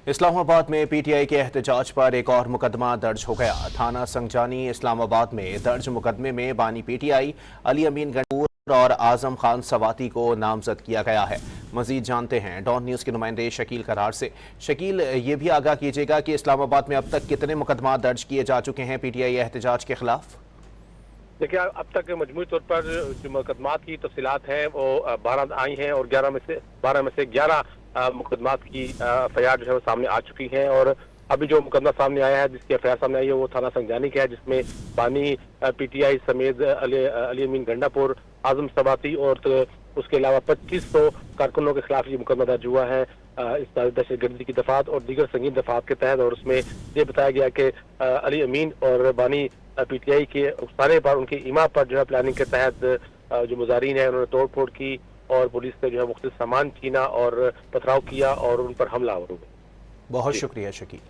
इस्लामाबाद में पीटीआई के एहतजाज पर एक और मुकदमा दर्ज हो गया। थाना संजानी इस्लामाबाद में दर्ज मुकदमे में बानी पीटीआई अली अमीन गंडूर और आजम खान सवाती को नामजद किया गया है। मजीद जानते हैं डॉन न्यूज़ के नुमाइंदे शकील करार से। शकील, ये भी आगाह कीजिएगा कि इस्लामाबाद में अब तक कितने मुकदमा दर्ज किए जा चुके हैं पीटीआई एहतजाज के खिलाफ? देखिए, अब तक मजमूई तौर पर जो मुकदमात की तफसीलात हैं वो 12 आई हैं और 12 में से 11 मुकदमात की एफआईआर जो है वो सामने आ चुकी हैं। और अभी जो मुकदमा सामने आया है, जिसकी एफआईआर सामने आई है, वो थाना संजानी का है, जिसमें बानी पीटीआई समेत अली अमीन गंडापुर, आजम सवाती और उसके अलावा 2500 कारकुनों के खिलाफ ये मुकदमा दर्ज हुआ है इस दहशतगर्दी की दफात और दीगर संगीन दफात के तहत। और उसमें ये बताया गया कि अली अमीन और बानी पीटीआई के उकसाने पर, उनकी इमा पर जो है प्लानिंग के तहत जो मुजारिन है उन्होंने तोड़ फोड़ की और पुलिस ने जो है मुख्तलिफ सामान छीना और पथराव किया और उन पर हमला हो गया। बहुत शुक्रिया शकील।